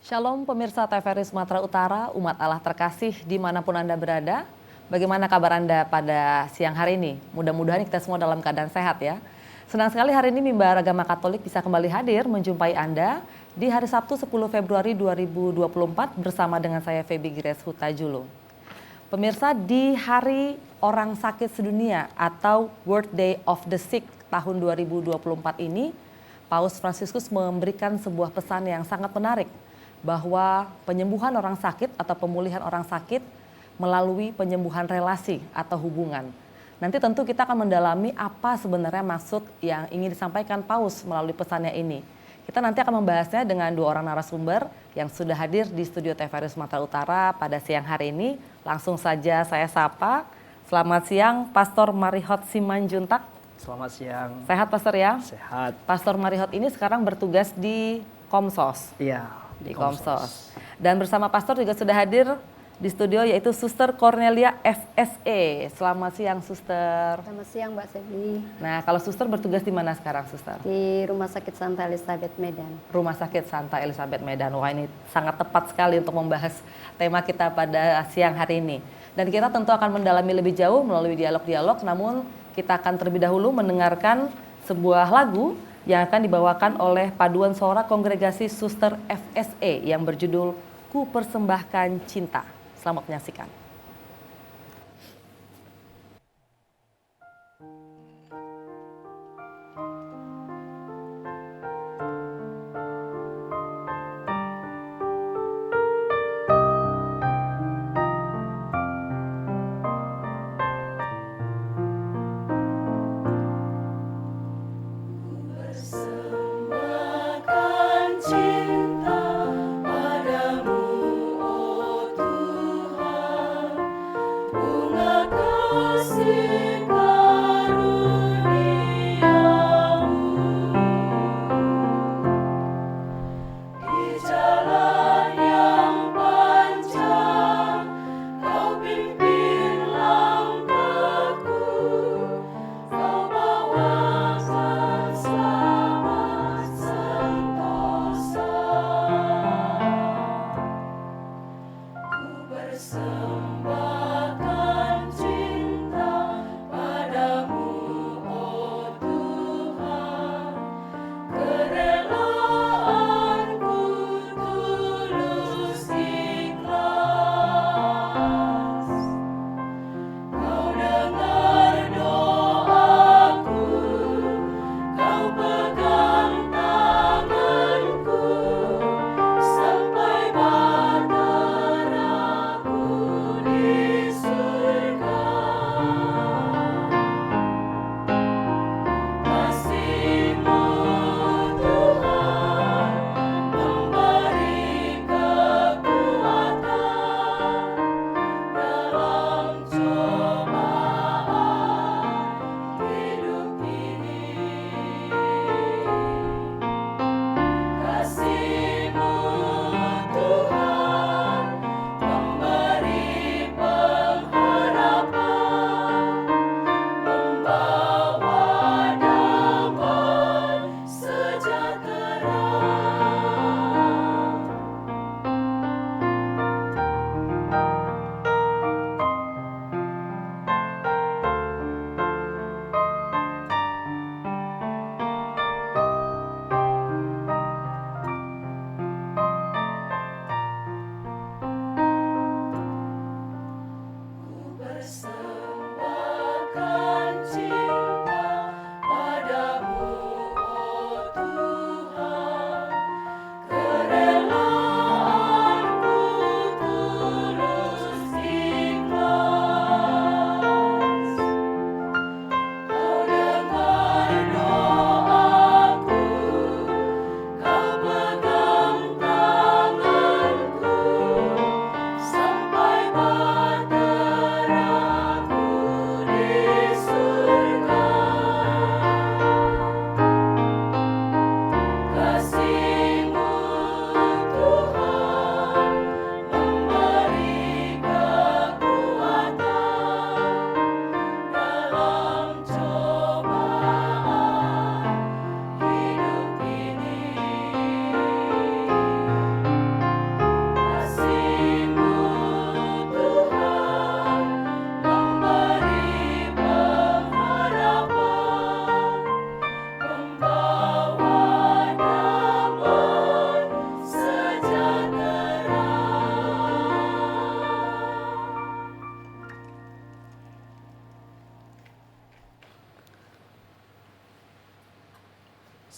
Shalom pemirsa TVRI Sumatera Utara, umat Allah terkasih dimanapun Anda berada. Bagaimana kabar Anda pada siang hari ini? Mudah-mudahan kita semua dalam keadaan sehat ya. Senang sekali hari ini Mimbar Agama Katolik bisa kembali hadir menjumpai Anda di hari Sabtu 10 Februari 2024 bersama dengan saya Feby Gires Hutajulu. Pemirsa, di Hari Orang Sakit Sedunia atau World Day of the Sick tahun 2024 ini, Paus Fransiskus memberikan sebuah pesan yang sangat menarik bahwa penyembuhan orang sakit atau pemulihan orang sakit melalui penyembuhan relasi atau hubungan. Nanti tentu kita akan mendalami apa sebenarnya maksud yang ingin disampaikan Paus melalui pesannya ini. Kita nanti akan membahasnya dengan dua orang narasumber yang sudah hadir di studio TVRI Sumatera Utara pada siang hari ini. Langsung saja saya sapa. Selamat siang Pastor Marihot Simanjuntak. Selamat siang. Sehat Pastor ya? Sehat. Pastor Marihot ini sekarang bertugas di Komsos. Iya, Di Komsos. Dan bersama Pastor juga sudah hadir di studio yaitu Suster Cornelia FSE. Selamat siang Suster. Selamat siang Mbak Sebi. Nah, kalau Suster bertugas di mana sekarang Suster? Di Rumah Sakit Santa Elizabeth Medan. Rumah Sakit Santa Elizabeth Medan. Wah, ini sangat tepat sekali untuk membahas tema kita pada siang hari ini. Dan kita tentu akan mendalami lebih jauh melalui dialog-dialog, namun kita akan terlebih dahulu mendengarkan sebuah lagu yang akan dibawakan oleh paduan suara kongregasi Suster FSE yang berjudul Ku Persembahkan Cinta. Selamat menyaksikan. Cinta padamu, oh Tuhan.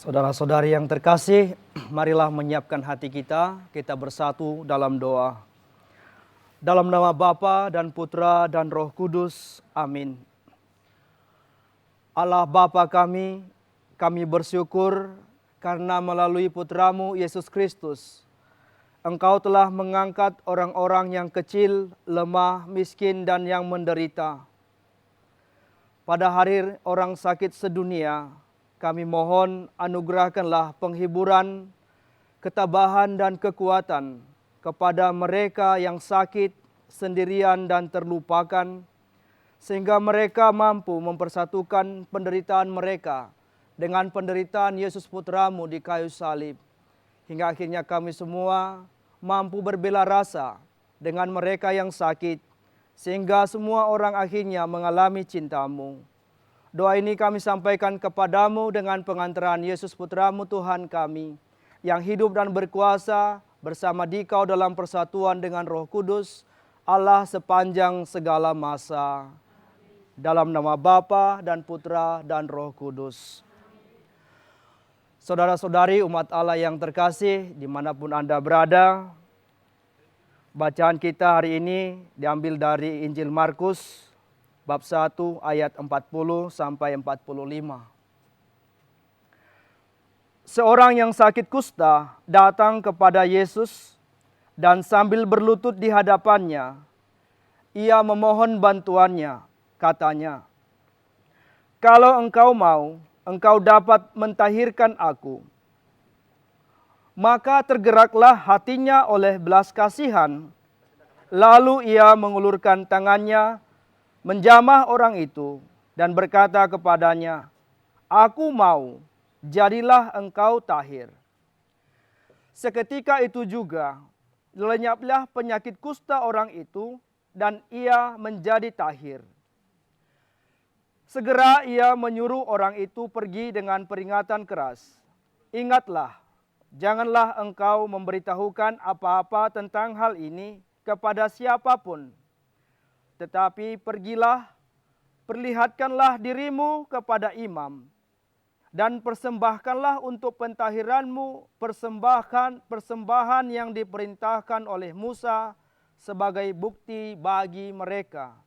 Saudara-saudari yang terkasih, marilah menyiapkan hati kita bersatu dalam doa. Dalam nama Bapa dan Putra dan Roh Kudus, amin. Allah Bapa kami bersyukur karena melalui Putramu Yesus Kristus, Engkau telah mengangkat orang-orang yang kecil, lemah, miskin, dan yang menderita. Pada hari orang sakit sedunia, kami mohon anugerahkanlah penghiburan, ketabahan dan kekuatan kepada mereka yang sakit, sendirian dan terlupakan, sehingga mereka mampu mempersatukan penderitaan mereka dengan penderitaan Yesus Putramu di kayu salib. Hingga akhirnya kami semua mampu berbela rasa dengan mereka yang sakit, sehingga semua orang akhirnya mengalami cinta-Mu. Doa ini kami sampaikan kepadamu dengan pengantaran Yesus Putramu Tuhan kami, yang hidup dan berkuasa bersama Dikau dalam persatuan dengan Roh Kudus, Allah sepanjang segala masa. Dalam nama Bapa dan Putra dan Roh Kudus. Saudara-saudari umat Allah yang terkasih, dimanapun Anda berada, bacaan kita hari ini diambil dari Injil Markus, bab 1 ayat 40 sampai 45. Seorang yang sakit kusta datang kepada Yesus dan sambil berlutut di hadapannya, ia memohon bantuannya, katanya, "Kalau engkau mau, engkau dapat mentahirkan aku." Maka tergeraklah hatinya oleh belas kasihan, lalu ia mengulurkan tangannya, menjamah orang itu dan berkata kepadanya, "Aku mau, jadilah engkau tahir." Seketika itu juga lenyaplah penyakit kusta orang itu dan ia menjadi tahir. Segera ia menyuruh orang itu pergi dengan peringatan keras. "Ingatlah, janganlah engkau memberitahukan apa-apa tentang hal ini kepada siapapun. Tetapi pergilah, perlihatkanlah dirimu kepada imam, dan persembahkanlah untuk pentahiranmu persembahan yang diperintahkan oleh Musa sebagai bukti bagi mereka."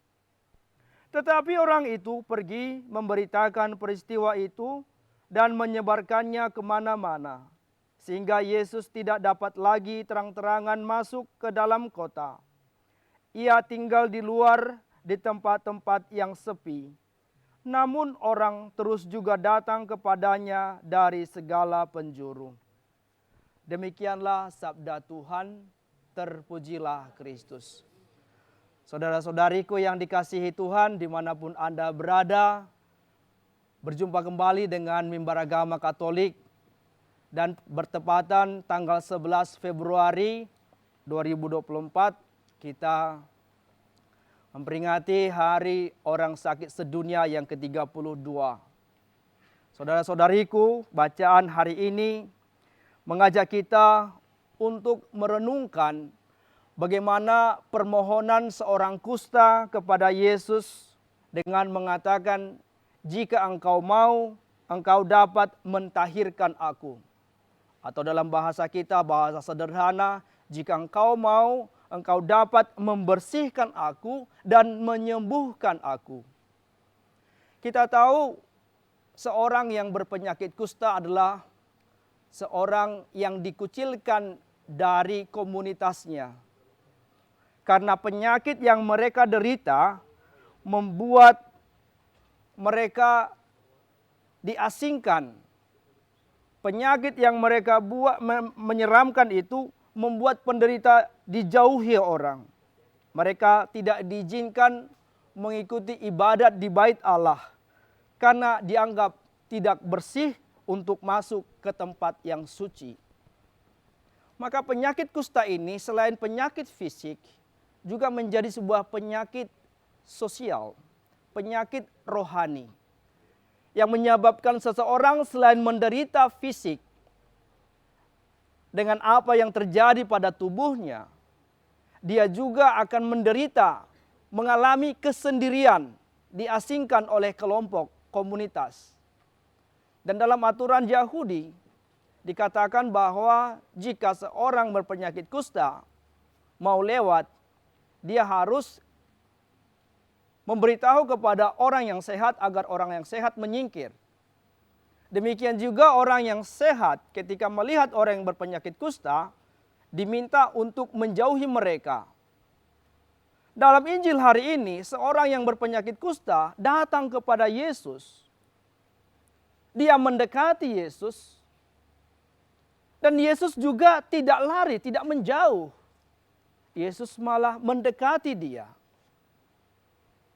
Tetapi orang itu pergi memberitakan peristiwa itu dan menyebarkannya kemana-mana, sehingga Yesus tidak dapat lagi terang-terangan masuk ke dalam kota. Ia tinggal di luar di tempat-tempat yang sepi. Namun orang terus juga datang kepadanya dari segala penjuru. Demikianlah sabda Tuhan, terpujilah Kristus. Saudara-saudariku yang dikasihi Tuhan dimanapun Anda berada, berjumpa kembali dengan Mimbar Agama Katolik dan bertepatan tanggal 11 Februari 2024 kita memperingati Hari Orang Sakit Sedunia yang ke-32. Saudara-saudariku, bacaan hari ini mengajak kita untuk merenungkan bagaimana permohonan seorang kusta kepada Yesus dengan mengatakan, "Jika engkau mau, engkau dapat mentahirkan aku." Atau dalam bahasa kita, bahasa sederhana, "Jika engkau mau, engkau dapat membersihkan aku dan menyembuhkan aku." Kita tahu seorang yang berpenyakit kusta adalah seorang yang dikucilkan dari komunitasnya. Karena penyakit yang mereka derita membuat mereka diasingkan. Penyakit yang mereka buat menyeramkan itu membuat penderita dijauhi orang. Mereka tidak diizinkan mengikuti ibadat di bait Allah karena dianggap tidak bersih untuk masuk ke tempat yang suci. Maka penyakit kusta ini selain penyakit fisik juga menjadi sebuah penyakit sosial, penyakit rohani yang menyebabkan seseorang selain menderita fisik dengan apa yang terjadi pada tubuhnya, dia juga akan menderita, mengalami kesendirian, diasingkan oleh kelompok komunitas. Dan dalam aturan Yahudi dikatakan bahwa jika seorang berpenyakit kusta mau lewat, dia harus memberitahu kepada orang yang sehat agar orang yang sehat menyingkir. Demikian juga orang yang sehat ketika melihat orang yang berpenyakit kusta, diminta untuk menjauhi mereka. Dalam Injil hari ini, seorang yang berpenyakit kusta datang kepada Yesus. Dia mendekati Yesus. Dan Yesus juga tidak lari, tidak menjauh. Yesus malah mendekati dia.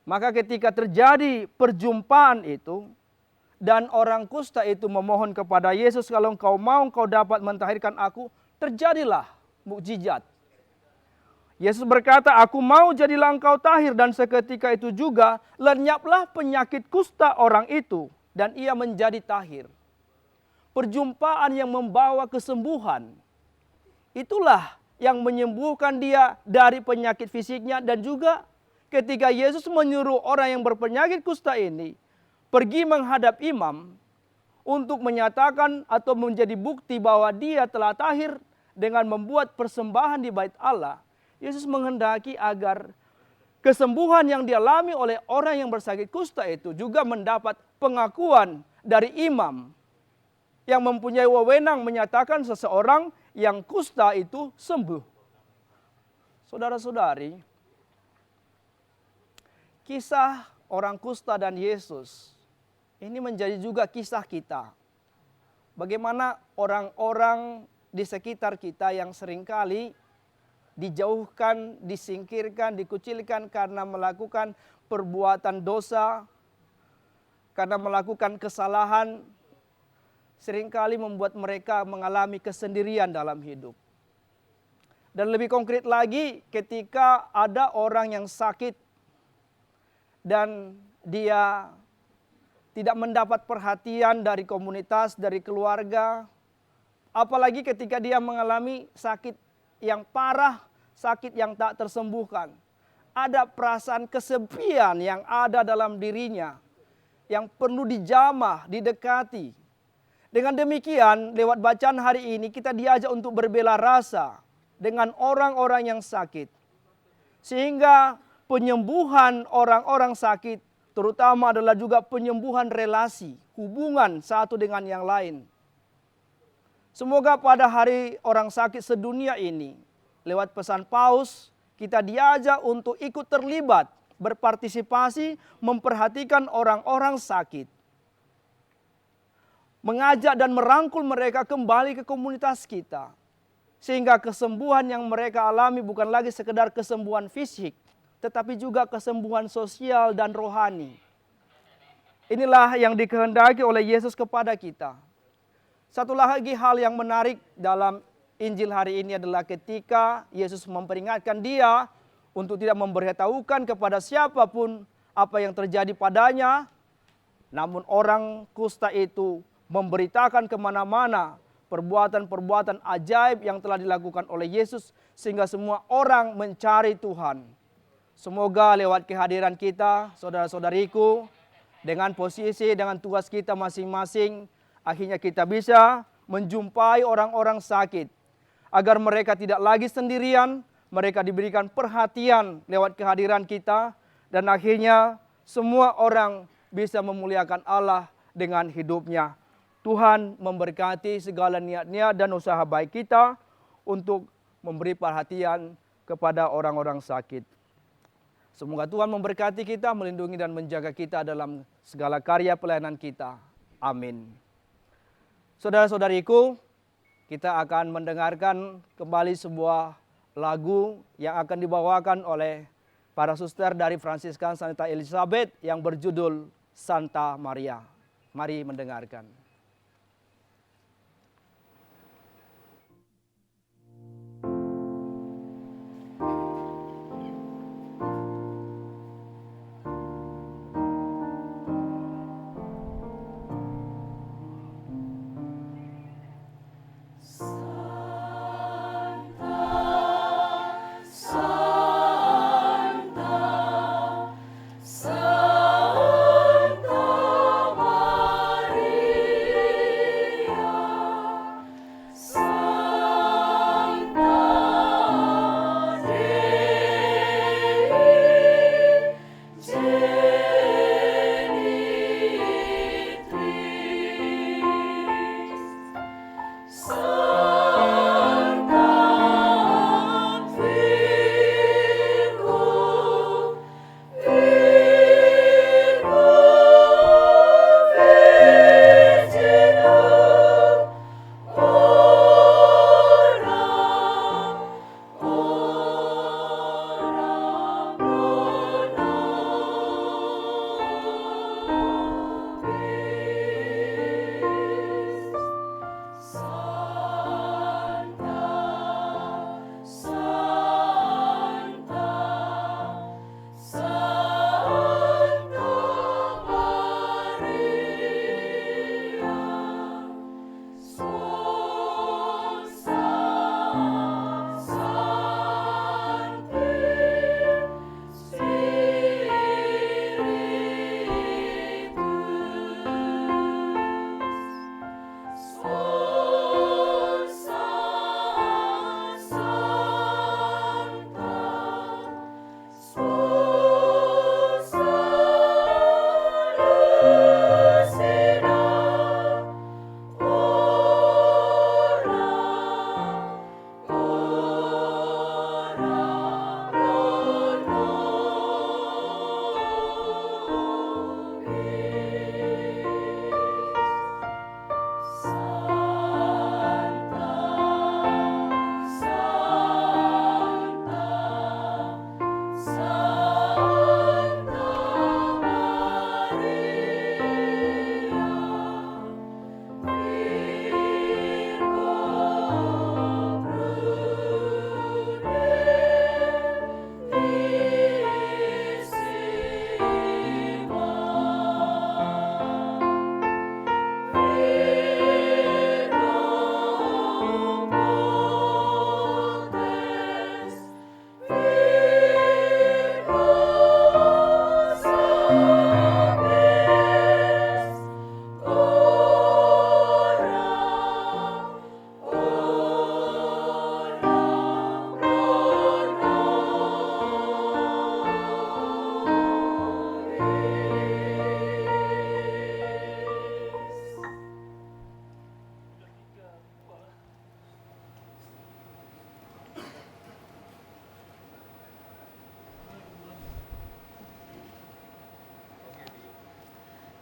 Maka ketika terjadi perjumpaan itu, dan orang kusta itu memohon kepada Yesus, kalau engkau mau, engkau dapat mentahirkan aku, terjadilah mukjizat. Yesus berkata, aku mau jadilah engkau tahir, dan seketika itu juga lenyaplah penyakit kusta orang itu, dan ia menjadi tahir. Perjumpaan yang membawa kesembuhan, itulah yang menyembuhkan dia dari penyakit fisiknya. Dan juga ketika Yesus menyuruh orang yang berpenyakit kusta ini pergi menghadap imam untuk menyatakan atau menjadi bukti bahwa dia telah tahir dengan membuat persembahan di bait Allah, Yesus menghendaki agar kesembuhan yang dialami oleh orang yang bersakit kusta itu juga mendapat pengakuan dari imam yang mempunyai wewenang menyatakan seseorang yang kusta itu sembuh. Saudara-saudari, kisah orang kusta dan Yesus ini menjadi juga kisah kita. Bagaimana orang-orang di sekitar kita yang seringkali dijauhkan, disingkirkan, dikucilkan karena melakukan perbuatan dosa, karena melakukan kesalahan, seringkali membuat mereka mengalami kesendirian dalam hidup. Dan lebih konkret lagi, ketika ada orang yang sakit dan dia tidak mendapat perhatian dari komunitas, dari keluarga, apalagi ketika dia mengalami sakit yang parah, sakit yang tak tersembuhkan. Ada perasaan kesepian yang ada dalam dirinya, yang perlu dijamah, didekati. Dengan demikian, lewat bacaan hari ini kita diajak untuk berbela rasa dengan orang-orang yang sakit. Sehingga penyembuhan orang-orang sakit terutama adalah juga penyembuhan relasi, hubungan satu dengan yang lain. Semoga pada hari orang sakit sedunia ini, lewat pesan Paus, kita diajak untuk ikut terlibat, berpartisipasi, memperhatikan orang-orang sakit. Mengajak dan merangkul mereka kembali ke komunitas kita. Sehingga kesembuhan yang mereka alami bukan lagi sekedar kesembuhan fisik, tetapi juga kesembuhan sosial dan rohani. Inilah yang dikehendaki oleh Yesus kepada kita. Satu lagi hal yang menarik dalam Injil hari ini adalah ketika Yesus memperingatkan dia untuk tidak memberitahukan kepada siapapun apa yang terjadi padanya. Namun orang kusta itu memberitakan kemana-mana perbuatan-perbuatan ajaib yang telah dilakukan oleh Yesus, sehingga semua orang mencari Tuhan. Semoga lewat kehadiran kita, saudara-saudariku, dengan posisi, dengan tugas kita masing-masing, akhirnya kita bisa menjumpai orang-orang sakit. Agar mereka tidak lagi sendirian, mereka diberikan perhatian lewat kehadiran kita, dan akhirnya semua orang bisa memuliakan Allah dengan hidupnya. Tuhan memberkati segala niat-niat dan usaha baik kita untuk memberi perhatian kepada orang-orang sakit. Semoga Tuhan memberkati kita, melindungi dan menjaga kita dalam segala karya pelayanan kita. Amin. Saudara-saudariku, kita akan mendengarkan kembali sebuah lagu yang akan dibawakan oleh para suster dari Fransiskan Santa Elizabeth yang berjudul Santa Maria. Mari mendengarkan. Santa Maria.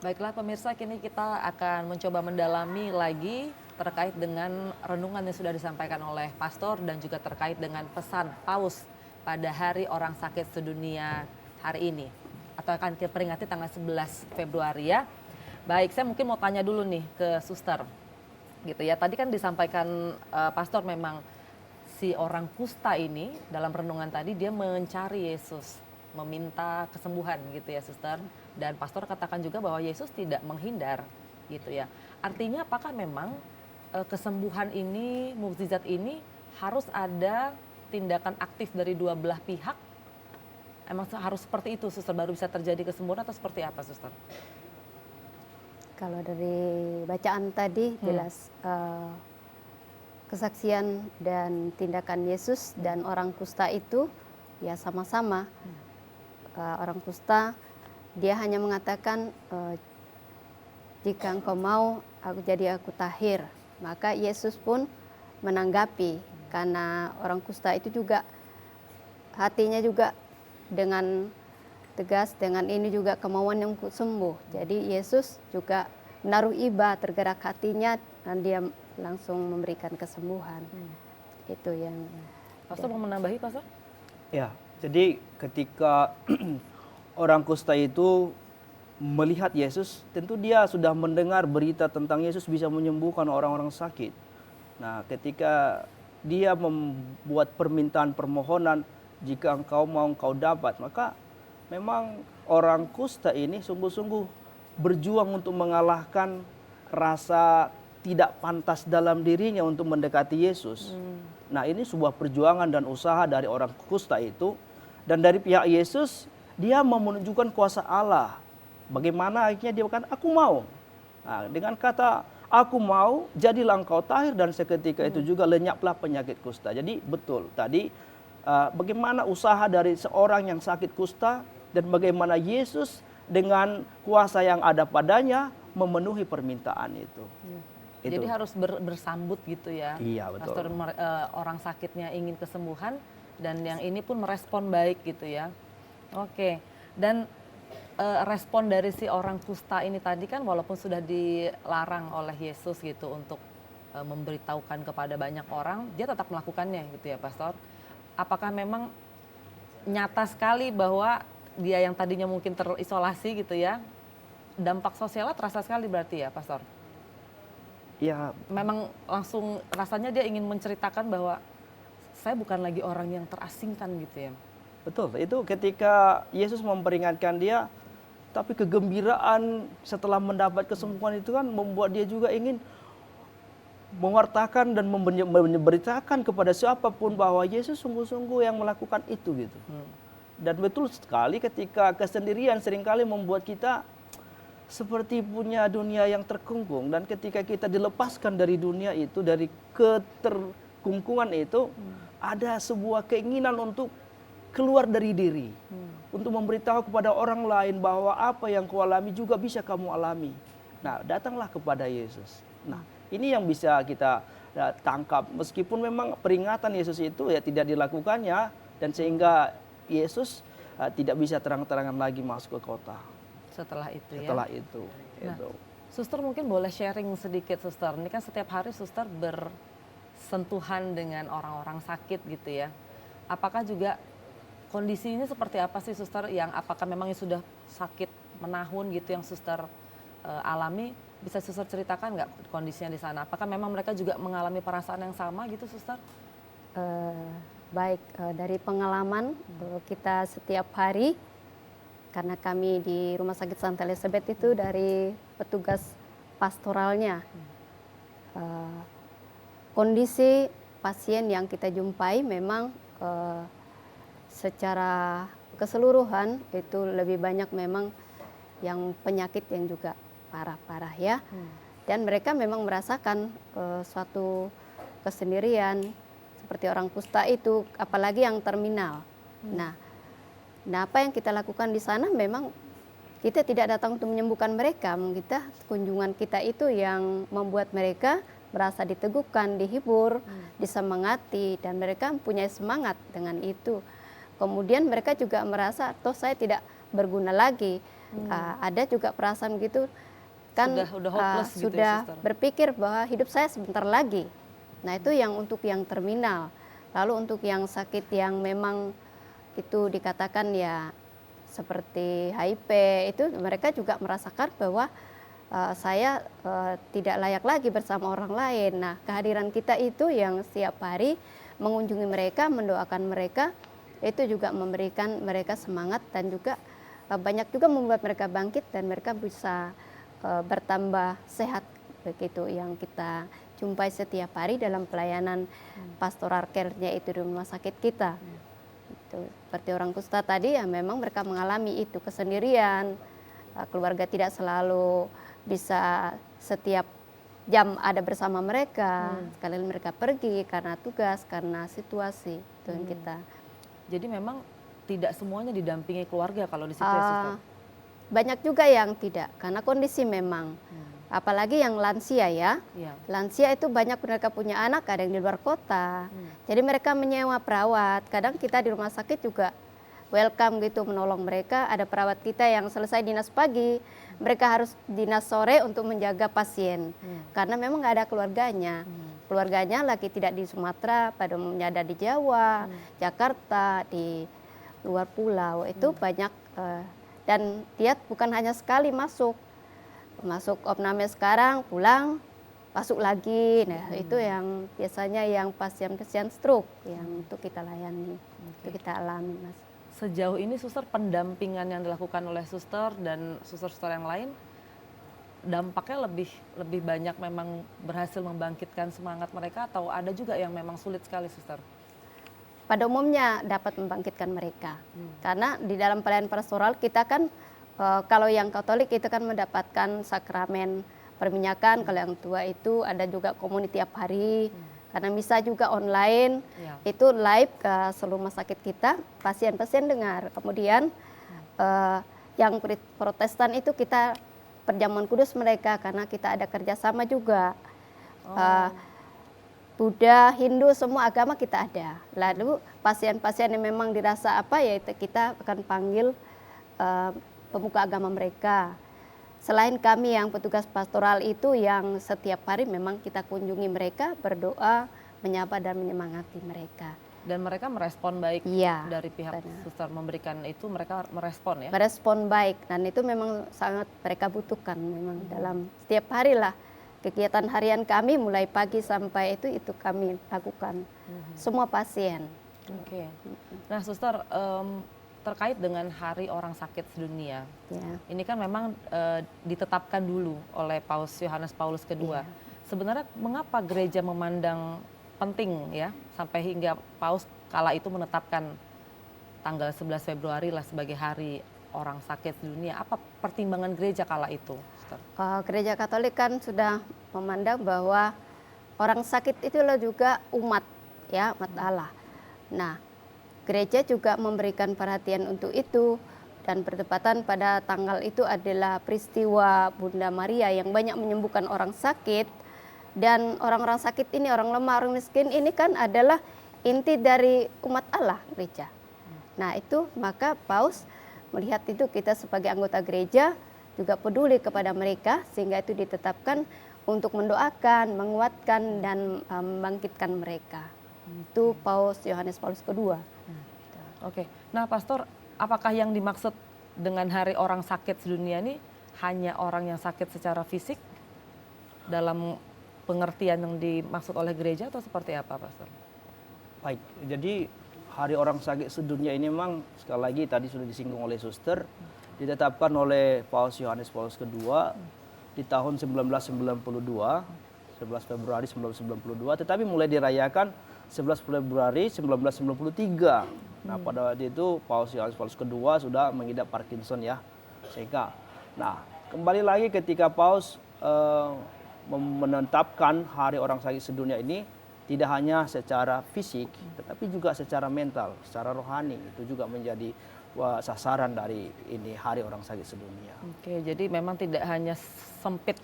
Baiklah pemirsa, kini kita akan mencoba mendalami lagi terkait dengan renungan yang sudah disampaikan oleh pastor dan juga terkait dengan pesan Paus pada Hari Orang Sakit Sedunia hari ini. Atau akan kita peringati tanggal 11 Februari ya. Baik, saya mungkin mau tanya dulu nih ke suster. Gitu ya, tadi kan disampaikan pastor memang si orang kusta ini dalam renungan tadi dia mencari Yesus, meminta kesembuhan gitu ya suster. Dan pastor katakan juga bahwa Yesus tidak menghindar gitu ya. Artinya apakah memang kesembuhan ini, mukjizat ini harus ada tindakan aktif dari dua belah pihak? Emang harus seperti itu suster baru bisa terjadi kesembuhan atau seperti apa suster? Kalau dari bacaan tadi jelas kesaksian dan tindakan Yesus dan orang kusta itu ya sama-sama. Orang kusta dia hanya mengatakan jika engkau mau aku tahir. Maka Yesus pun menanggapi karena orang kusta itu juga hatinya juga dengan tegas, dengan ini juga kemauan yang untuk sembuh. Jadi Yesus juga menaruh iba tergerak hatinya dan dia langsung memberikan kesembuhan. Itu yang Pastor mau menambahi pastor? Ya, jadi ketika orang kusta itu melihat Yesus, tentu dia sudah mendengar berita tentang Yesus bisa menyembuhkan orang-orang sakit. Nah, ketika dia membuat permintaan permohonan, jika engkau mau engkau dapat, maka memang orang kusta ini sungguh-sungguh berjuang untuk mengalahkan rasa tidak pantas dalam dirinya untuk mendekati Yesus. Nah, ini sebuah perjuangan dan usaha dari orang kusta itu. Dan dari pihak Yesus, dia mau menunjukkan kuasa Allah. Bagaimana akhirnya dia berkata, aku mau. Nah, dengan kata, aku mau, jadilah engkau tahir dan seketika itu juga lenyaplah penyakit kusta. Jadi betul, tadi bagaimana usaha dari seorang yang sakit kusta dan bagaimana Yesus dengan kuasa yang ada padanya memenuhi permintaan itu. Jadi harus bersambut gitu ya. Iya, betul. Pastor, orang sakitnya ingin kesembuhan dan yang ini pun merespon baik gitu ya. Oke, dan respon dari si orang kusta ini tadi kan walaupun sudah dilarang oleh Yesus gitu untuk memberitahukan kepada banyak orang, dia tetap melakukannya gitu ya Pastor. Apakah memang nyata sekali bahwa dia yang tadinya mungkin terisolasi gitu ya, dampak sosialnya terasa sekali berarti ya Pastor? Ya, Memang langsung rasanya dia ingin menceritakan bahwa saya bukan lagi orang yang terasingkan gitu ya. betul. Itu ketika Yesus memperingatkan dia, tapi kegembiraan setelah mendapat kesembuhan itu kan membuat dia juga ingin mewartakan dan memberitakan kepada siapapun bahwa Yesus sungguh-sungguh yang melakukan itu gitu. Dan betul sekali ketika kesendirian seringkali membuat kita seperti punya dunia yang terkungkung, dan ketika kita dilepaskan dari dunia itu, dari keterkungkungan itu, ada sebuah keinginan untuk keluar dari diri, untuk memberitahu kepada orang lain bahwa apa yang kau alami juga bisa kamu alami. Nah, datanglah kepada Yesus. Nah, ini yang bisa kita tangkap, meskipun memang peringatan Yesus itu ya tidak dilakukannya, dan sehingga Yesus tidak bisa terang-terangan lagi masuk ke kota. Setelah itu ya. Setelah itu. Nah, suster mungkin boleh sharing sedikit suster. Ini kan setiap hari suster bersentuhan dengan orang-orang sakit gitu ya. Apakah juga kondisinya seperti apa sih suster, yang apakah memang yang sudah sakit menahun gitu yang suster alami? Bisa suster ceritakan nggak kondisinya di sana? Apakah memang mereka juga mengalami perasaan yang sama gitu suster? Baik, dari pengalaman kita setiap hari, karena kami di Rumah Sakit Santa Elizabeth itu dari petugas pastoralnya, kondisi pasien yang kita jumpai memang secara keseluruhan itu lebih banyak memang yang penyakit yang juga parah-parah ya. Dan mereka memang merasakan suatu kesendirian seperti orang kusta itu, apalagi yang terminal. Nah, apa yang kita lakukan di sana memang kita tidak datang untuk menyembuhkan mereka, kunjungan kita itu yang membuat mereka merasa diteguhkan, dihibur, disemangati, dan mereka mempunyai semangat dengan itu. Kemudian mereka juga merasa, toh saya tidak berguna lagi. Ada juga perasaan gitu kan, Sudah hopeless gitu ya, sudah Suster? berpikir bahwa hidup saya sebentar lagi. Nah itu yang untuk yang terminal. Lalu untuk yang sakit yang memang itu dikatakan ya seperti HIV, itu mereka juga merasakan bahwa saya tidak layak lagi bersama orang lain. Nah kehadiran kita itu yang setiap hari mengunjungi mereka, mendoakan mereka, itu juga memberikan mereka semangat dan juga banyak juga membuat mereka bangkit dan mereka bisa bertambah sehat, begitu yang kita jumpai setiap hari dalam pelayanan pastoral care-nya itu di rumah sakit kita. Itu seperti orang kusta tadi ya, memang mereka mengalami itu kesendirian, keluarga tidak selalu bisa setiap jam ada bersama mereka, sekali mereka pergi karena tugas, karena situasi itu yang kita. Jadi memang tidak semuanya didampingi keluarga kalau di situ ya, Suster? Banyak juga yang tidak, karena kondisi memang. Apalagi yang lansia ya. Iya. Lansia itu banyak mereka punya anak, ada yang di luar kota. Jadi mereka menyewa perawat. Kadang kita di rumah sakit juga welcome gitu menolong mereka. Ada perawat kita yang selesai dinas pagi, mereka harus dinas sore untuk menjaga pasien. Karena memang nggak ada keluarganya. Keluarganya lagi tidak di Sumatera, pada umumnya ada di Jawa, Jakarta, di luar pulau. Itu banyak dan dia bukan hanya sekali masuk opname sekarang, pulang, masuk lagi. Nah itu yang biasanya yang pasien-pasien stroke yang untuk kita layani, itu kita alami, Mas. Sejauh ini Suster, pendampingan yang dilakukan oleh Suster dan Suster-Suster yang lain, dampaknya lebih banyak memang berhasil membangkitkan semangat mereka atau ada juga yang memang sulit sekali, Suster? Pada umumnya dapat membangkitkan mereka. Karena di dalam pelayanan pastoral kita kan kalau yang Katolik itu kan mendapatkan sakramen perminyakan, kalau yang tua itu ada juga komuni tiap hari. Karena bisa juga online, itu live ke seluruh rumah sakit kita, pasien-pasien dengar. Kemudian yang Protestan itu kita perjamuan kudus mereka, karena kita ada kerjasama juga. Buddha, Hindu, semua agama kita ada. Lalu pasien-pasien yang memang dirasa apa ya, kita akan panggil pemuka agama mereka. Selain kami yang petugas pastoral itu yang setiap hari memang kita kunjungi mereka, berdoa, menyapa dan menyemangati mereka. Dan mereka merespon baik Iya, dari pihak benar. Suster memberikan itu, mereka merespon ya? Merespon baik dan itu memang sangat mereka butuhkan memang dalam setiap hari lah. Kegiatan harian kami mulai pagi sampai itu kami lakukan semua pasien. Oke. Nah, Suster, terkait dengan Hari Orang Sakit Sedunia, Ya. ini kan memang ditetapkan dulu oleh Paus Yohanes Paulus II. Sebenarnya mengapa gereja memandang penting ya sampai hingga Paus kala itu menetapkan tanggal 11 Februari lah sebagai Hari Orang Sakit Sedunia? Apa pertimbangan gereja kala itu, Suster? Gereja Katolik kan sudah memandang bahwa orang sakit itulah juga umat ya, umat Allah. Nah, gereja juga memberikan perhatian untuk itu dan bertepatan pada tanggal itu adalah peristiwa Bunda Maria yang banyak menyembuhkan orang sakit, dan orang-orang sakit ini, orang lemah, orang miskin ini kan adalah inti dari umat Allah, gereja. Nah, itu maka Paus melihat itu kita sebagai anggota gereja juga peduli kepada mereka, sehingga itu ditetapkan untuk mendoakan, menguatkan dan membangkitkan mereka. Itu Paus Yohanes Paulus II. Oke. Nah, Pastor, apakah yang dimaksud dengan Hari Orang Sakit Sedunia ini hanya orang yang sakit secara fisik dalam pengertian yang dimaksud oleh gereja atau seperti apa, Pastor? Baik, jadi Hari Orang Sakit Sedunia ini memang sekali lagi tadi sudah disinggung oleh Suster, ditetapkan oleh Paus Yohanes Paulus II di tahun 1992, 11 Februari 1992, tetapi mulai dirayakan 11 Februari 1993. Nah, pada waktu itu Paus Yohanes Paulus II sudah mengidap Parkinson ya, sehingga. Nah, kembali lagi ketika Paus menetapkan Hari Orang Sakit Sedunia ini, tidak hanya secara fisik, tetapi juga secara mental, secara rohani, itu juga menjadi sasaran dari ini Hari Orang Sakit Sedunia. Oke, jadi memang tidak hanya sempit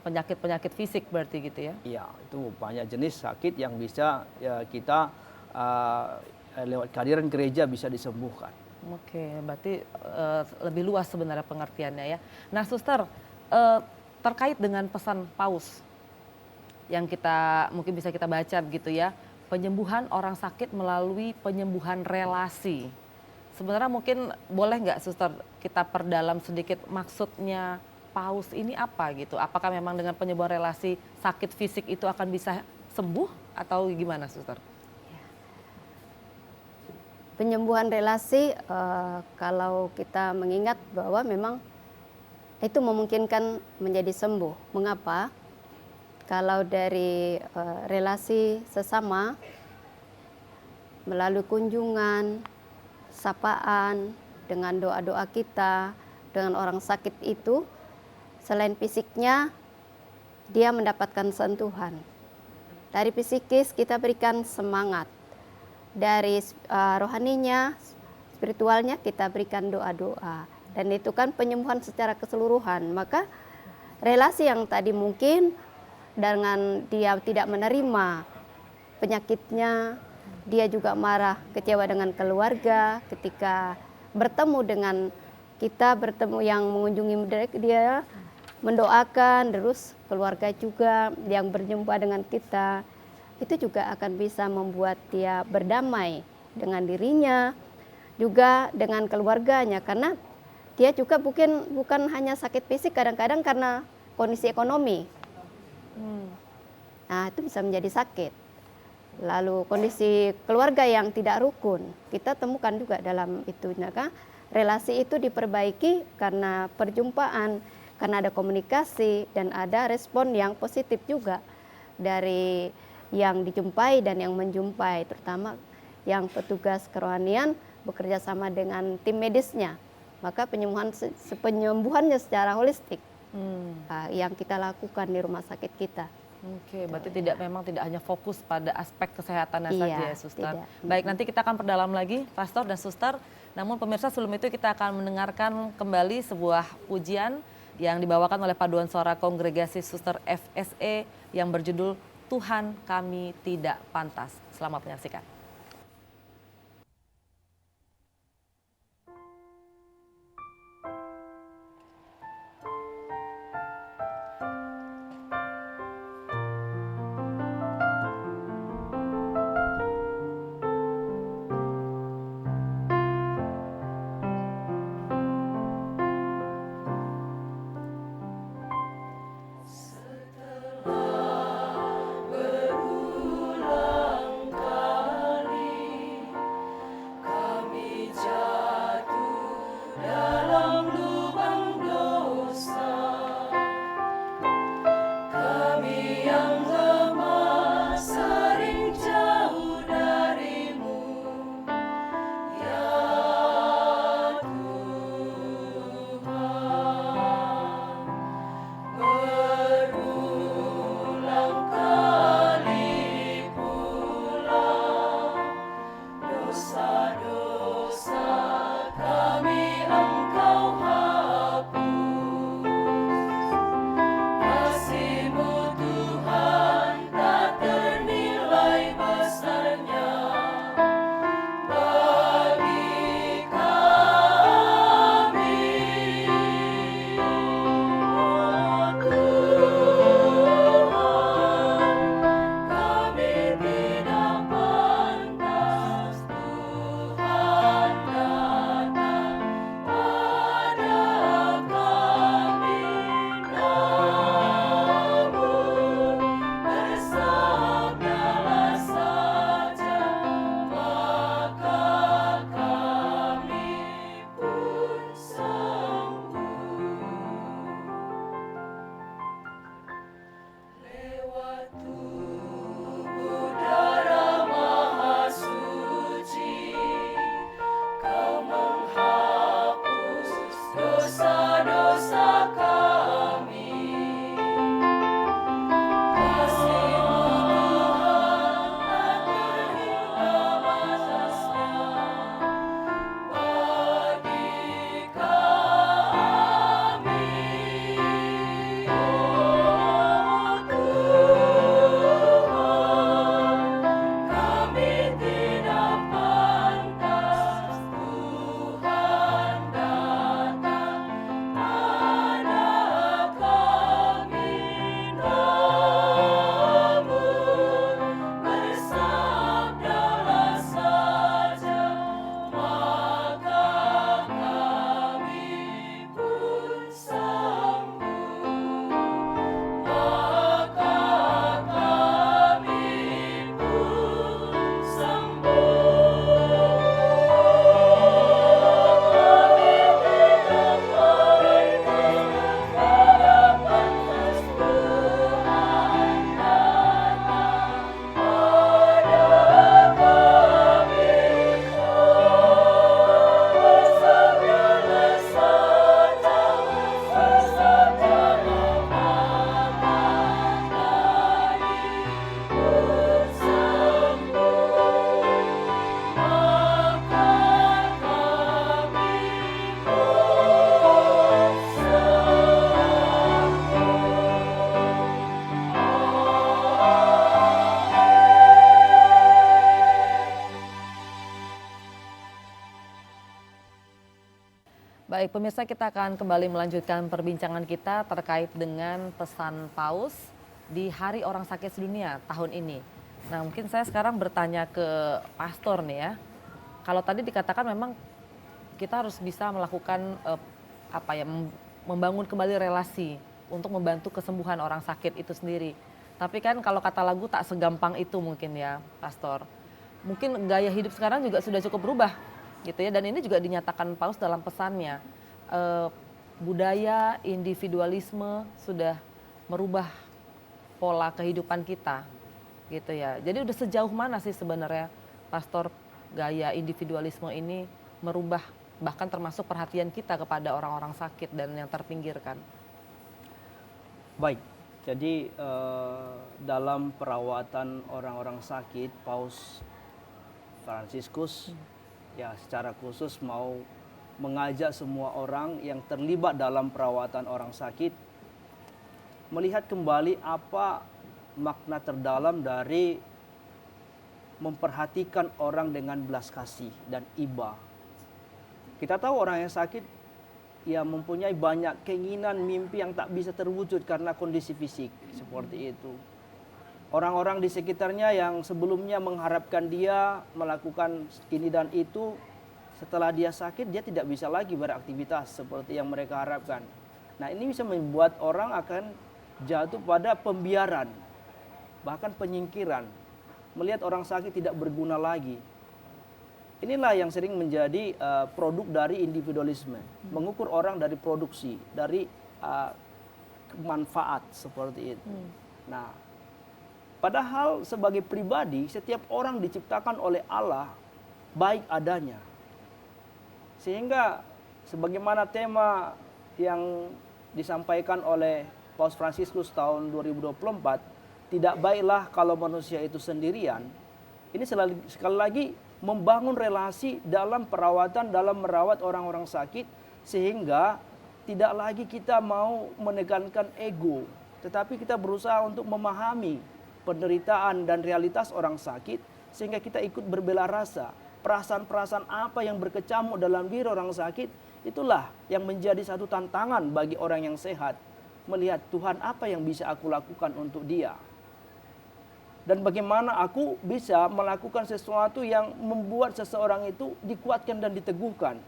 penyakit-penyakit fisik berarti gitu ya? Iya, itu banyak jenis sakit yang bisa ya, kita lewat kehadiran gereja bisa disembuhkan. Oke, berarti lebih luas sebenarnya pengertiannya ya. Nah, Suster, terkait dengan pesan Paus yang kita mungkin bisa kita baca begitu ya, penyembuhan orang sakit melalui penyembuhan relasi. Sebenarnya mungkin boleh nggak Suster kita perdalam sedikit maksudnya Paus ini apa gitu? Apakah memang dengan penyembuhan relasi sakit fisik itu akan bisa sembuh atau gimana Suster? Penyembuhan relasi, kalau kita mengingat bahwa memang itu memungkinkan menjadi sembuh. Mengapa? Kalau dari relasi sesama melalui kunjungan, sapaan, dengan doa-doa kita dengan orang sakit itu, selain fisiknya dia mendapatkan sentuhan. Dari psikis kita berikan semangat. Dari rohaninya, spiritualnya kita berikan doa-doa. Dan itu kan penyembuhan secara keseluruhan. Maka relasi yang tadi mungkin dengan dia tidak menerima penyakitnya, dia juga marah, kecewa dengan keluarga ketika bertemu dengan kita, bertemu yang mengunjungi dia, mendoakan, terus keluarga juga yang berjumpa dengan kita, itu juga akan bisa membuat dia berdamai dengan dirinya, juga dengan keluarganya, karena dia juga bukan hanya sakit fisik, kadang-kadang karena kondisi ekonomi. Nah, itu bisa menjadi sakit. Lalu kondisi keluarga yang tidak rukun, kita temukan juga dalam itu. Maka relasi itu diperbaiki karena perjumpaan, karena ada komunikasi dan ada respon yang positif juga dari yang dijumpai dan yang menjumpai, terutama yang petugas kerohanian bekerja sama dengan tim medisnya. Maka penyembuhannya secara holistik yang kita lakukan di rumah sakit kita. Oke, berarti memang tidak hanya fokus pada aspek kesehatannya Iya, saja ya, Suster. tidak. Baik, nanti kita akan perdalam lagi, Pastor dan Suster. Namun pemirsa, sebelum itu kita akan mendengarkan kembali sebuah pujian yang dibawakan oleh Paduan Suara Kongregasi Suster FSE yang berjudul Tuhan Kami Tidak Pantas. Selamat menyaksikan. Berulang kali Baik, pemirsa, kita akan kembali melanjutkan perbincangan kita terkait dengan pesan Paus di Hari Orang Sakit Sedunia tahun ini. Nah, mungkin saya sekarang bertanya ke pastor nih ya. Kalau tadi dikatakan memang kita harus bisa melakukan membangun kembali relasi untuk membantu kesembuhan orang sakit itu sendiri. Tapi kan kalau kata lagu tak segampang itu mungkin ya, pastor. Mungkin gaya hidup sekarang juga sudah cukup berubah gitu ya, dan ini juga dinyatakan Paus dalam pesannya. Budaya individualisme sudah merubah pola kehidupan kita gitu ya. Jadi udah sejauh mana sih sebenarnya pastor gaya individualisme ini merubah bahkan termasuk perhatian kita kepada orang-orang sakit dan yang terpinggirkan? Baik, jadi dalam perawatan orang-orang sakit, Paus Fransiskus ya secara khusus mau mengajak semua orang yang terlibat dalam perawatan orang sakit melihat kembali apa makna terdalam dari memperhatikan orang dengan belas kasih dan iba. Kita tahu orang yang sakit ya mempunyai banyak keinginan, mimpi yang tak bisa terwujud karena kondisi fisik seperti itu. Orang-orang di sekitarnya yang sebelumnya mengharapkan dia melakukan ini dan itu, setelah dia sakit dia tidak bisa lagi beraktivitas seperti yang mereka harapkan. Nah, ini bisa membuat orang akan jatuh pada pembiaran, bahkan penyingkiran, melihat orang sakit tidak berguna lagi. Inilah yang sering menjadi produk dari individualisme, mengukur orang dari produksi, dari manfaat seperti itu. Nah, padahal sebagai pribadi setiap orang diciptakan oleh Allah baik adanya. Sehingga sebagaimana tema yang disampaikan oleh Paus Fransiskus tahun 2024, tidak baiklah kalau manusia itu sendirian. Ini sekali lagi membangun relasi dalam perawatan, dalam merawat orang-orang sakit, sehingga tidak lagi kita mau menekankan ego, tetapi kita berusaha untuk memahami penderitaan dan realitas orang sakit, sehingga kita ikut berbela rasa. Perasaan-perasaan apa yang berkecamuk dalam diri orang sakit, itulah yang menjadi satu tantangan bagi orang yang sehat. Melihat Tuhan, apa yang bisa aku lakukan untuk dia. Dan bagaimana aku bisa melakukan sesuatu yang membuat seseorang itu dikuatkan dan diteguhkan.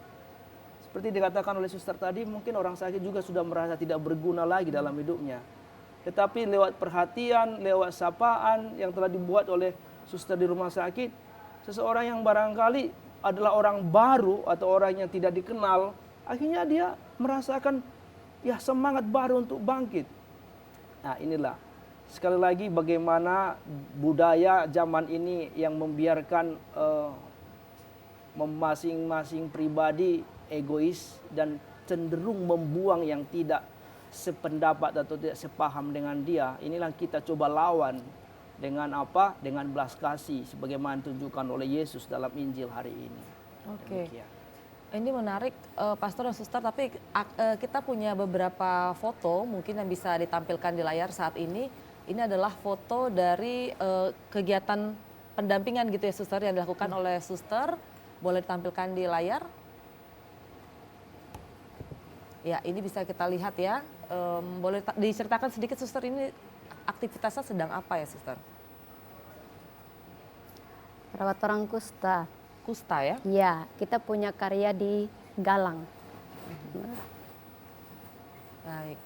Seperti dikatakan oleh suster tadi, mungkin orang sakit juga sudah merasa tidak berguna lagi dalam hidupnya. Tetapi lewat perhatian, lewat sapaan yang telah dibuat oleh suster di rumah sakit, seseorang yang barangkali adalah orang baru atau orang yang tidak dikenal, akhirnya dia merasakan ya semangat baru untuk bangkit. Nah, inilah sekali lagi bagaimana budaya zaman ini yang membiarkan masing-masing pribadi egois dan cenderung membuang yang tidak sependapat atau tidak sepaham dengan dia. Inilah kita coba lawan dengan apa? Dengan belas kasih sebagaimana ditunjukkan oleh Yesus dalam Injil hari ini. Oke. Demikian. Ini menarik, pastor dan suster, tapi kita punya beberapa foto mungkin yang bisa ditampilkan di layar saat ini. Ini adalah foto dari kegiatan pendampingan gitu ya, suster, yang dilakukan oleh suster. Boleh ditampilkan di layar? Ya, ini bisa kita lihat ya. Boleh diceritakan sedikit, suster, ini aktivitasnya sedang apa ya, suster? Perawat orang kusta. Kusta ya? Ya, kita punya karya di Galang. Baik.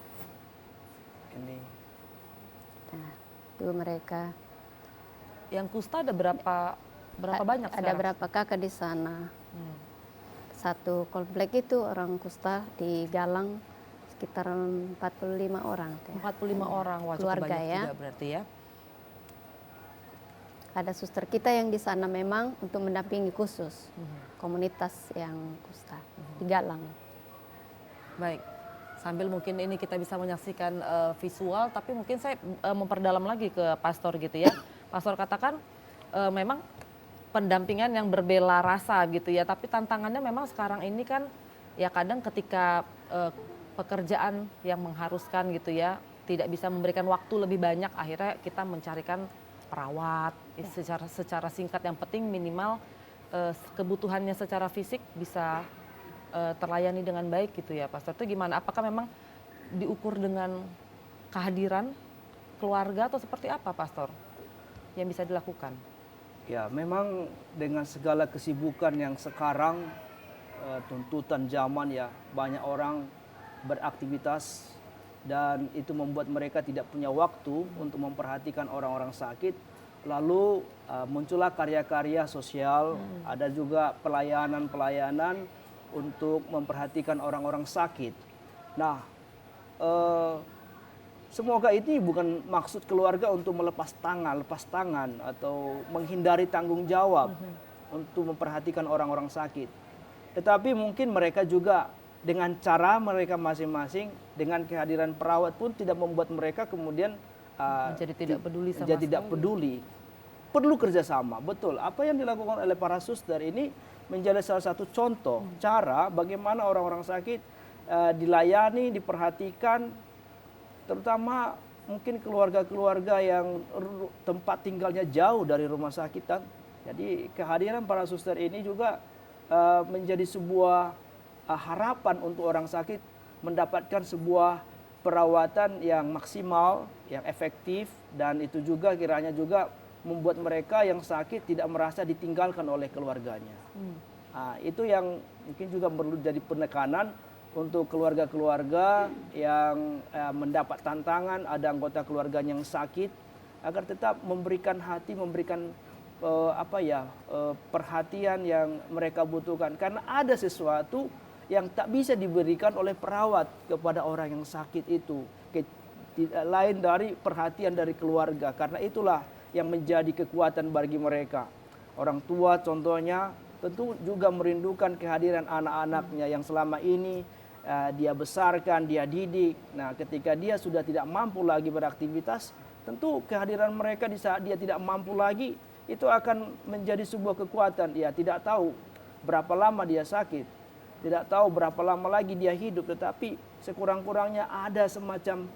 Ini Nah, itu mereka. Yang kusta ada berapa banyak Ada sekarang? berapa kakak di sana. Satu komplek itu orang kusta di Galang sekitar 45 orang. 45 orang, wah cukup Keluarga banyak ya. juga berarti ya. Ada suster kita yang di sana memang untuk mendampingi khusus komunitas yang kusta di Galang. Baik, sambil mungkin ini kita bisa menyaksikan visual, tapi mungkin saya memperdalam lagi ke pastor gitu ya. Pastor katakan memang pendampingan yang berbela rasa gitu ya, tapi tantangannya memang sekarang ini kan ya kadang ketika pekerjaan yang mengharuskan gitu ya, tidak bisa memberikan waktu lebih banyak, akhirnya kita mencarikan perawat secara singkat, yang penting minimal kebutuhannya secara fisik bisa terlayani dengan baik gitu ya Pastor. Itu gimana? Apakah memang diukur dengan kehadiran keluarga atau seperti apa Pastor yang bisa dilakukan? Ya, memang dengan segala kesibukan yang sekarang, tuntutan zaman ya, banyak orang beraktivitas dan itu membuat mereka tidak punya waktu untuk memperhatikan orang-orang sakit. Lalu muncullah karya-karya sosial, ada juga pelayanan-pelayanan untuk memperhatikan orang-orang sakit. Nah, semoga ini bukan maksud keluarga untuk lepas tangan atau menghindari tanggung jawab untuk memperhatikan orang-orang sakit. Tetapi mungkin mereka juga dengan cara mereka masing-masing, dengan kehadiran perawat pun tidak membuat mereka kemudian Menjadi tidak peduli sama jadi tidak sekali. peduli. Perlu kerjasama, betul. Apa yang dilakukan oleh para suster ini menjadi salah satu contoh cara bagaimana orang-orang sakit dilayani, diperhatikan, terutama mungkin keluarga-keluarga yang tempat tinggalnya jauh dari rumah sakit. Jadi kehadiran para suster ini juga menjadi sebuah harapan untuk orang sakit mendapatkan sebuah perawatan yang maksimal, yang efektif, dan itu juga kiranya juga membuat mereka yang sakit tidak merasa ditinggalkan oleh keluarganya. Itu yang mungkin juga perlu jadi penekanan untuk keluarga-keluarga yang mendapat tantangan, ada anggota keluarganya yang sakit, agar tetap memberikan hati, memberikan perhatian yang mereka butuhkan. Karena ada sesuatu yang tak bisa diberikan oleh perawat kepada orang yang sakit itu, lain dari perhatian dari keluarga. Karena itulah yang menjadi kekuatan bagi mereka. Orang tua contohnya tentu juga merindukan kehadiran anak-anaknya yang selama ini dia besarkan, dia didik. Nah, ketika dia sudah tidak mampu lagi beraktivitas, tentu kehadiran mereka di saat dia tidak mampu lagi itu akan menjadi sebuah kekuatan. Ya, tidak tahu berapa lama dia sakit, tidak tahu berapa lama lagi dia hidup, tetapi sekurang-kurangnya ada semacam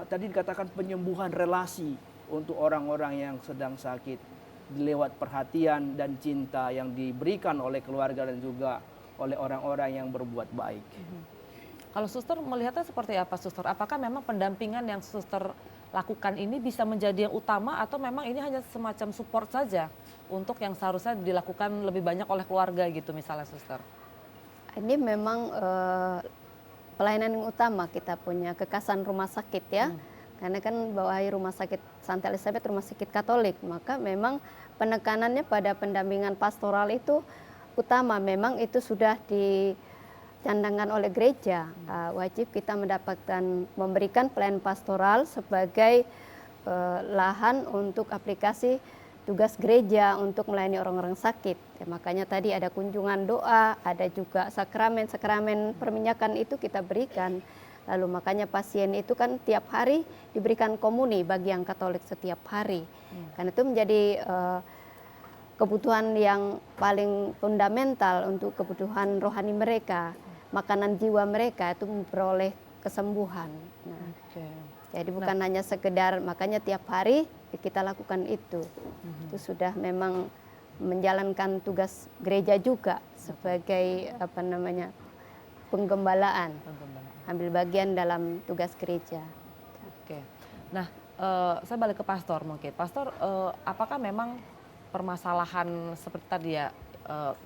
tadi dikatakan penyembuhan relasi untuk orang-orang yang sedang sakit lewat perhatian dan cinta yang diberikan oleh keluarga dan juga oleh orang-orang yang berbuat baik. Kalau suster melihatnya seperti apa suster? Apakah memang pendampingan yang suster lakukan ini bisa menjadi yang utama atau memang ini hanya semacam support saja untuk yang seharusnya dilakukan lebih banyak oleh keluarga gitu misalnya suster? Ini memang pelayanan yang utama kita punya kekasan rumah sakit ya. Karena kan bawahi rumah sakit Santa Elizabeth rumah sakit Katolik, maka memang penekanannya pada pendampingan pastoral itu utama. Memang itu sudah dicandangkan oleh gereja. Wajib kita memberikan pelayanan pastoral sebagai lahan untuk aplikasi tugas gereja untuk melayani orang-orang sakit. Ya, makanya tadi ada kunjungan doa, ada juga sakramen perminyakan itu kita berikan. Lalu makanya pasien itu kan tiap hari diberikan komuni bagi yang Katolik setiap hari. Karena itu menjadi kebutuhan yang paling fundamental untuk kebutuhan rohani mereka. Makanan jiwa mereka itu memperoleh kesembuhan. Nah, jadi bukan hanya sekedar, makanya tiap hari kita lakukan itu. Itu sudah memang menjalankan tugas gereja juga sebagai penggembalaan. Ambil bagian dalam tugas gereja. Oke. Nah, saya balik ke pastor mungkin. Pastor, apakah memang permasalahan seperti tadi ya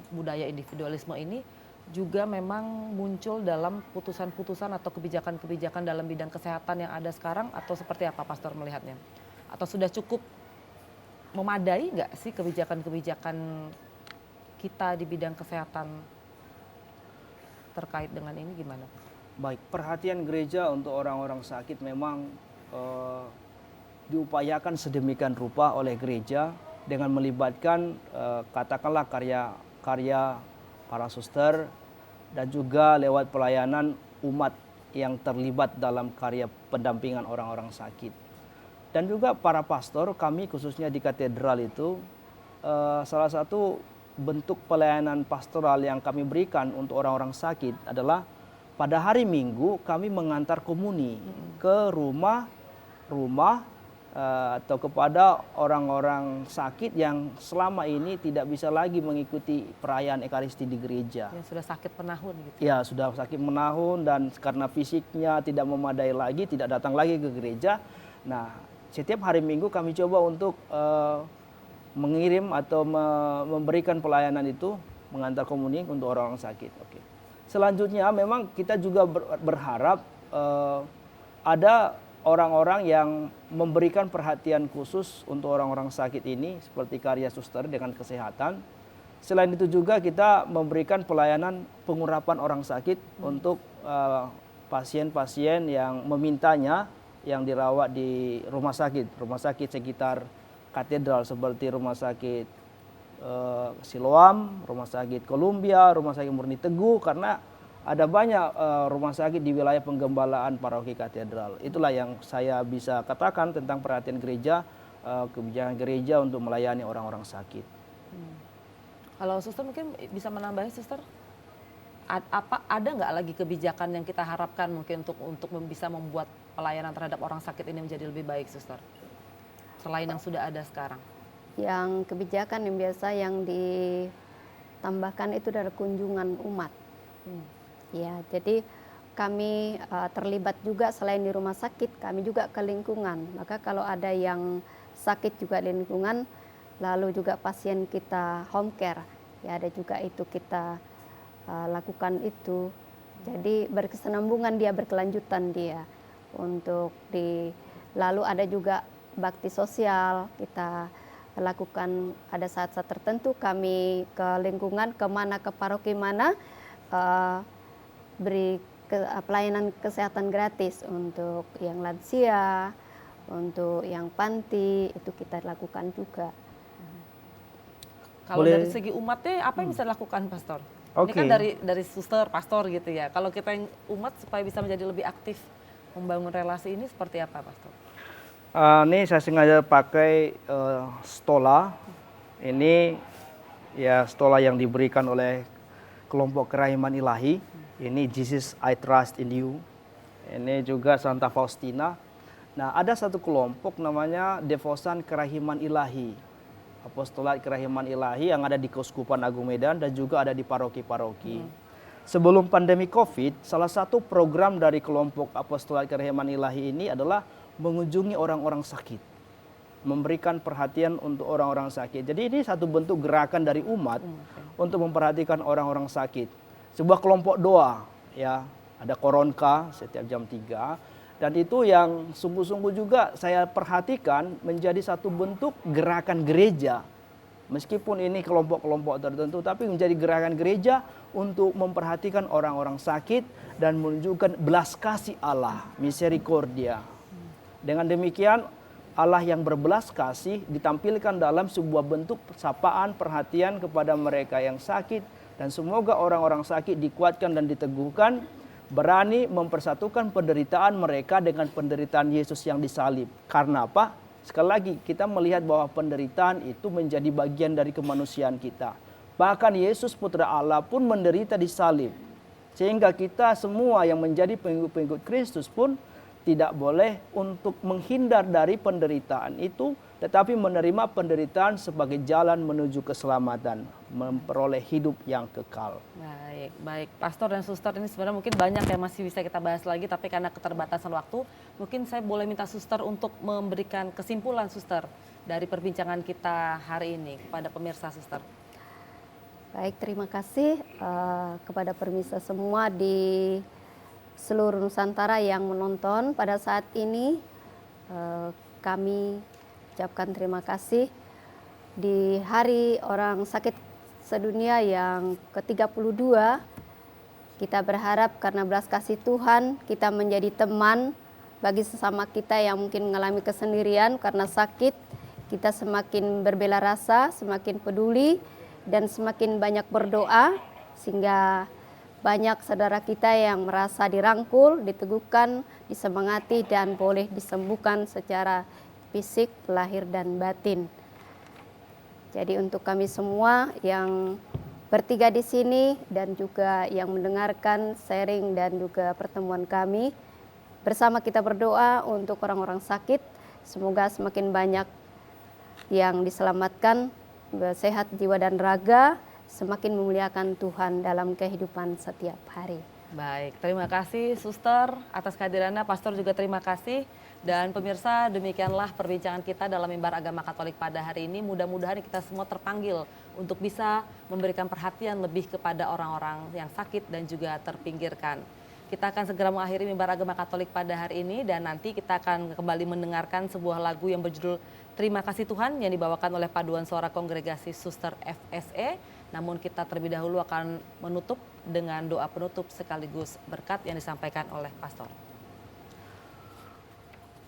budaya individualisme ini juga memang muncul dalam putusan-putusan atau kebijakan-kebijakan dalam bidang kesehatan yang ada sekarang atau seperti apa pastor melihatnya? Atau sudah cukup memadai nggak sih kebijakan-kebijakan kita di bidang kesehatan terkait dengan ini gimana? Baik, perhatian gereja untuk orang-orang sakit memang diupayakan sedemikian rupa oleh gereja dengan melibatkan katakanlah karya para suster dan juga lewat pelayanan umat yang terlibat dalam karya pendampingan orang-orang sakit. Dan juga para pastor, kami khususnya di katedral itu salah satu bentuk pelayanan pastoral yang kami berikan untuk orang-orang sakit adalah pada hari Minggu kami mengantar komuni ke rumah-rumah atau kepada orang-orang sakit yang selama ini tidak bisa lagi mengikuti perayaan Ekaristi di gereja. Yang sudah sakit penahun gitu. Ya, sudah sakit menahun dan karena fisiknya tidak memadai lagi, tidak datang lagi ke gereja. Nah, setiap hari Minggu kami coba untuk mengirim atau memberikan pelayanan itu, mengantar komuni untuk orang-orang sakit. Oke. Selanjutnya memang kita juga berharap ada orang-orang yang memberikan perhatian khusus untuk orang-orang sakit ini, seperti karya suster dengan kesehatan. Selain itu juga kita memberikan pelayanan pengurapan orang sakit untuk pasien-pasien yang memintanya, yang dirawat di rumah sakit sekitar katedral seperti rumah sakit Siloam, rumah sakit Columbia, rumah sakit Murni Teguh, karena ada banyak rumah sakit di wilayah penggembalaan paroki katedral. Itulah yang saya bisa katakan tentang perhatian gereja, kebijakan gereja untuk melayani orang-orang sakit. Kalau suster mungkin bisa menambahi suster, ada nggak lagi kebijakan yang kita harapkan mungkin untuk bisa membuat pelayanan terhadap orang sakit ini menjadi lebih baik suster, selain yang sudah ada sekarang? Yang kebijakan yang biasa yang ditambahkan itu dari kunjungan umat. Ya, jadi kami terlibat juga selain di rumah sakit, kami juga ke lingkungan. Maka kalau ada yang sakit juga di lingkungan, lalu juga pasien kita home care, ya ada juga itu kita lakukan itu. Jadi berkesinambungan dia, berkelanjutan dia untuk lalu ada juga bakti sosial kita lakukan. Ada saat-saat tertentu kami ke lingkungan, kemana, ke paroki mana, beri pelayanan kesehatan gratis untuk yang lansia, untuk yang panti, itu kita lakukan juga. Kalau dari segi umatnya apa yang bisa dilakukan pastor? Ini kan dari suster, pastor gitu ya. Kalau kita yang umat supaya bisa menjadi lebih aktif membangun relasi ini seperti apa pastor? Ini saya sengaja pakai stola. Ini ya stola yang diberikan oleh kelompok Kerahiman Ilahi. Ini Jesus I Trust in You. Ini juga Santa Faustina. Nah, ada satu kelompok namanya Devosan Kerahiman Ilahi, Apostolat Kerahiman Ilahi yang ada di Keuskupan Agung Medan dan juga ada di paroki-paroki. Sebelum pandemi COVID, salah satu program dari kelompok Apostolat Kerahiman Ilahi ini adalah mengunjungi orang-orang sakit, memberikan perhatian untuk orang-orang sakit. Jadi ini satu bentuk gerakan dari umat untuk memperhatikan orang-orang sakit. Sebuah kelompok doa, ya, ada koronka setiap jam 3, dan itu yang sungguh-sungguh juga saya perhatikan menjadi satu bentuk gerakan gereja. Meskipun ini kelompok-kelompok tertentu, tapi menjadi gerakan gereja untuk memperhatikan orang-orang sakit dan menunjukkan belas kasih Allah, misericordia. Dengan demikian, Allah yang berbelas kasih ditampilkan dalam sebuah bentuk sapaan perhatian kepada mereka yang sakit. Dan semoga orang-orang sakit dikuatkan dan diteguhkan, berani mempersatukan penderitaan mereka dengan penderitaan Yesus yang disalib. Karena apa? Sekali lagi, kita melihat bahwa penderitaan itu menjadi bagian dari kemanusiaan kita. Bahkan Yesus Putra Allah pun menderita disalib. Sehingga kita semua yang menjadi pengikut-pengikut Kristus pun tidak boleh untuk menghindar dari penderitaan itu, tetapi menerima penderitaan sebagai jalan menuju keselamatan, memperoleh hidup yang kekal. Baik. Pastor dan suster, ini sebenarnya mungkin banyak yang masih bisa kita bahas lagi, tapi karena keterbatasan waktu, mungkin saya boleh minta suster untuk memberikan kesimpulan suster dari perbincangan kita hari ini kepada pemirsa suster. Baik, terima kasih kepada pemirsa semua di seluruh Nusantara yang menonton pada saat ini. Kami ucapkan terima kasih di Hari Orang Sakit Sedunia yang ke-32. Kita berharap karena belas kasih Tuhan kita menjadi teman bagi sesama kita yang mungkin mengalami kesendirian karena sakit. Kita semakin berbela rasa, semakin peduli, dan semakin banyak berdoa sehingga banyak saudara kita yang merasa dirangkul, diteguhkan, disemangati, dan boleh disembuhkan secara fisik, lahir, dan batin. Jadi untuk kami semua yang bertiga di sini dan juga yang mendengarkan sharing dan juga pertemuan kami, bersama kita berdoa untuk orang-orang sakit Semoga semakin banyak yang diselamatkan, sehat jiwa dan raga, semakin memuliakan Tuhan dalam kehidupan setiap hari. Baik, terima kasih Suster atas kehadirannya, Pastor juga terima kasih. Dan pemirsa, demikianlah perbincangan kita dalam Mimbar Agama Katolik pada hari ini. Mudah-mudahan kita semua terpanggil untuk bisa memberikan perhatian lebih kepada orang-orang yang sakit dan juga terpinggirkan. Kita akan segera mengakhiri Mimbar Agama Katolik pada hari ini dan nanti kita akan kembali mendengarkan sebuah lagu yang berjudul Terima Kasih Tuhan yang dibawakan oleh Paduan Suara Kongregasi Suster FSE. Namun kita terlebih dahulu akan menutup dengan doa penutup sekaligus berkat yang disampaikan oleh Pastor.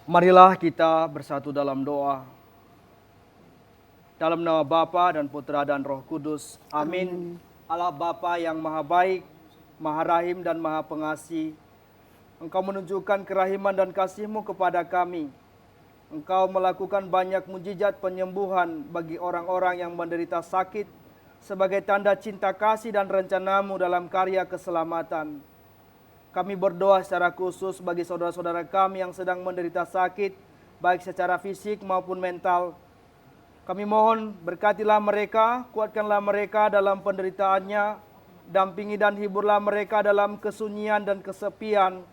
Marilah kita bersatu dalam doa. Dalam nama Bapa dan Putra dan Roh Kudus. Amin. Allah Bapa yang maha baik, maha rahim dan maha pengasih. Engkau menunjukkan kerahiman dan kasih-Mu kepada kami. Engkau melakukan banyak mujizat penyembuhan bagi orang-orang yang menderita sakit sebagai tanda cinta kasih dan rencana-Mu dalam karya keselamatan. Kami berdoa secara khusus bagi saudara-saudara kami yang sedang menderita sakit, baik secara fisik maupun mental. Kami mohon berkatilah mereka, kuatkanlah mereka dalam penderitaannya, dampingi dan hiburlah mereka dalam kesunyian dan kesepian,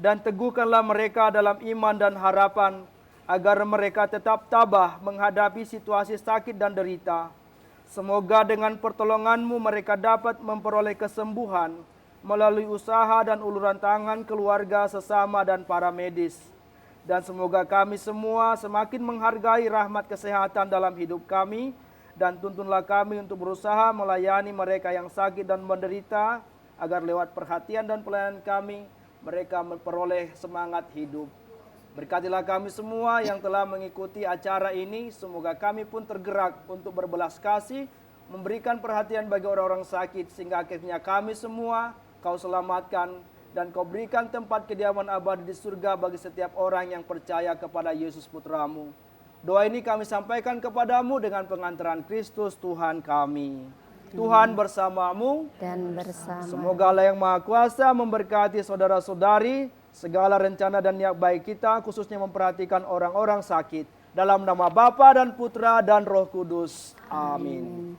dan teguhkanlah mereka dalam iman dan harapan, agar mereka tetap tabah menghadapi situasi sakit dan derita. Semoga dengan pertolongan-Mu mereka dapat memperoleh kesembuhan melalui usaha dan uluran tangan keluarga, sesama, dan para medis. Dan semoga kami semua semakin menghargai rahmat kesehatan dalam hidup kami, dan tuntunlah kami untuk berusaha melayani mereka yang sakit dan menderita, agar lewat perhatian dan pelayanan kami, mereka memperoleh semangat hidup. Berkatilah kami semua yang telah mengikuti acara ini, semoga kami pun tergerak untuk berbelas kasih, memberikan perhatian bagi orang-orang sakit, sehingga akhirnya kami semua Kau selamatkan, dan Kau berikan tempat kediaman abadi di surga bagi setiap orang yang percaya kepada Yesus Putra-Mu. Doa ini kami sampaikan kepadamu dengan pengantaran Kristus Tuhan kami. Tuhan bersamamu, Dan bersama semoga Allah yang Maha Kuasa memberkati saudara-saudari, segala rencana dan niat baik kita, khususnya memperhatikan orang-orang sakit. Dalam nama Bapa dan Putra dan Roh Kudus. Amin.